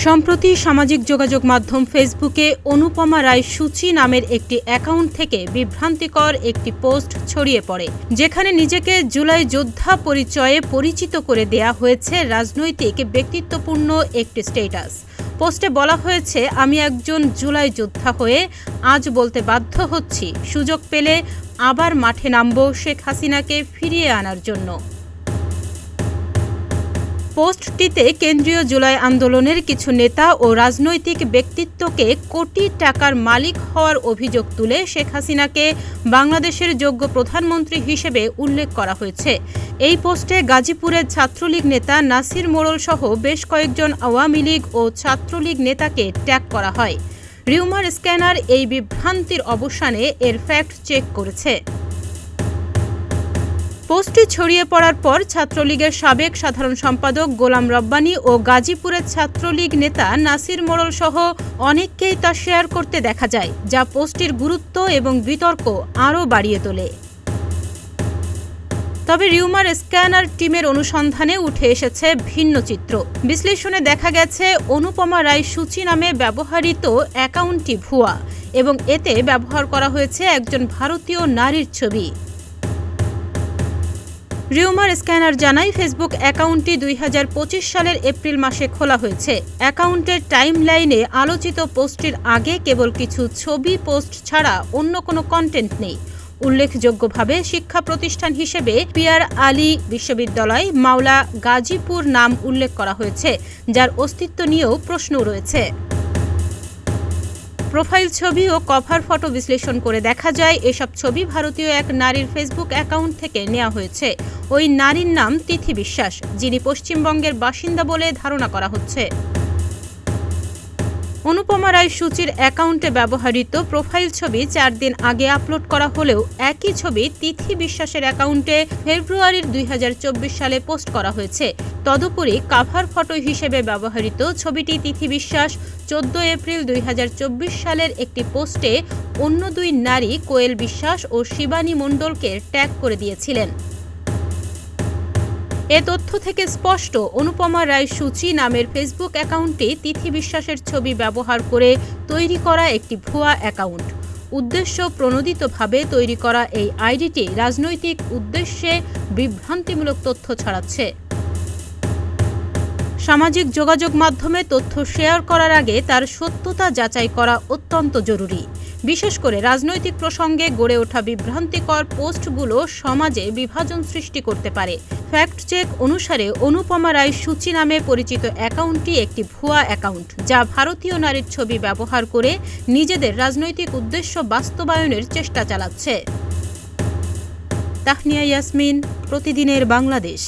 সম্প্রতি সামাজিক যোগাযোগ মাধ্যম ফেসবুকে অনুপমা রায় সূচি নামের একটি অ্যাকাউন্ট থেকে বিভ্রান্তিকর একটি পোস্ট ছড়িয়ে পড়ে, যেখানে নিজেকে জুলাই যোদ্ধা পরিচয়ে পরিচিত করে দেয়া হয়েছে রাজনৈতিক ব্যক্তিত্বপূর্ণ একটি স্ট্যাটাস। পোস্টে বলা হয়েছে, আমি একজন জুলাই যোদ্ধা হয়ে আজ বলতে বাধ্য হচ্ছি, সুযোগ পেলে আবার মাঠে নামব শেখ হাসিনাকে ফিরিয়ে আনার জন্য। পোস্টটিতে কেন্দ্রীয় জুলাই আন্দোলনের কিছু নেতা ও রাজনৈতিক ব্যক্তিত্বকে কোটি টাকার মালিক হওয়ার অভিযোগ তুলে শেখ হাসিনাকে বাংলাদেশের যোগ্য প্রধানমন্ত্রী হিসেবে উল্লেখ করা হয়েছে। এই পোস্টে গাজীপুরের ছাত্রলীগ নেতা নাসির মোড়ল সহ বেশ কয়েকজন আওয়ামী লীগ ও ছাত্রলীগ নেতাকে ট্যাগ করা হয়। রিউমার স্ক্যানার এই বিভ্রান্তির অবসানে এর ফ্যাক্ট চেক করেছে। পোস্টটি ছড়িয়ে পড়ার পর ছাত্রলীগের সাবেক সাধারণ সম্পাদক গোলাম রব্বানী ও গাজীপুরের ছাত্রলীগ নেতা নাসির মোড়ল সহ অনেককেই তা শেয়ার করতে দেখা যায়, যা পোস্টটির গুরুত্ব এবং বিতর্ক আরও বাড়িয়ে তোলে। তবে রিউমার স্ক্যানার টিমের অনুসন্ধানে উঠে এসেছে ভিন্ন চিত্র। বিশ্লেষণে দেখা গেছে, অনুপমা রায় সূচি নামে ব্যবহৃত অ্যাকাউন্টটি ভুয়া এবং এতে ব্যবহার করা হয়েছে একজন ভারতীয় নারীর ছবি। রিউমার স্ক্যানার জানায়, ফেসবুক অ্যাকাউন্টটি 2025 সালের এপ্রিল মাসে খোলা হয়েছে। অ্যাকাউন্টের টাইমলাইনে আলোচিত পোস্টটির আগে কেবল কিছু ছবি পোস্ট ছাড়া অন্য কোনো কন্টেন্ট নেই। উল্লেখযোগ্যভাবে শিক্ষা প্রতিষ্ঠান হিসেবে পিয়ার আলী বিশ্ববিদ্যালয়, মাওলা গাজীপুর নাম উল্লেখ করা হয়েছে, যার অস্তিত্ব নিয়েও প্রশ্ন রয়েছে। প্রোফাইল ছবি ও কভার ফটো বিশ্লেষণ করে দেখা যায়, এসব ছবি ভারতীয় এক নারীর ফেসবুক অ্যাকাউন্ট থেকে নেওয়া হয়েছে। ওই নারীর নাম তিথি বিশ্বাস, যিনি পশ্চিমবঙ্গের বাসিন্দা বলে ধারণা করা হচ্ছে। অনুপমা রায় সূচির অ্যাকাউন্টে ব্যবহৃত প্রোফাইল ছবি 4 দিন আগে আপলোড করা হলেও একই ছবি তিথি বিশ্বাসের অ্যাকাউন্টে ফেব্রুয়ারির 2024 সালে পোস্ট করা হয়েছে। তদুপরি কাভার ফটো হিসেবে ব্যবহৃত ছবিটি তিথি বিশ্বাস 14 এপ্রিল 2024 সালের একটি পোস্টে অন্য দুই নারী কোয়েল বিশ্বাস ও শিবানী মণ্ডলকে ট্যাগ করে দিয়েছিলেন। এ তথ্য থেকে স্পষ্ট, অনুপমা রায় সূচি নামের ফেসবুক অ্যাকাউন্টটি তিথি বিশ্বাসের ছবি ব্যবহার করে তৈরি করা একটি ভুয়া অ্যাকাউন্ট। উদ্দেশ্য প্রণোদিতভাবে তৈরি করা এই আইডিটি রাজনৈতিক উদ্দেশ্যে বিভ্রান্তিমূলক তথ্য ছড়াচ্ছে। সামাজিক যোগাযোগ মাধ্যমে তথ্য শেয়ার করার আগে তার সত্যতা যাচাই করা অত্যন্ত জরুরি। বিশেষ করে রাজনৈতিক প্রসঙ্গে গড়ে ওঠা বিভ্রান্তিকর পোস্টগুলো সমাজে বিভাজন সৃষ্টি করতে পারে। ফ্যাক্ট চেক অনুসারে অনুপমা রায় সূচি নামে পরিচিত অ্যাকাউন্টটি একটি ভুয়া অ্যাকাউন্ট, যা ভারতীয় নারীর ছবি ব্যবহার করে নিজেদের রাজনৈতিক উদ্দেশ্য বাস্তবায়নের চেষ্টা চালাচ্ছে। তাহনিয়া ইয়াসমিন, প্রতিদিনের বাংলাদেশ।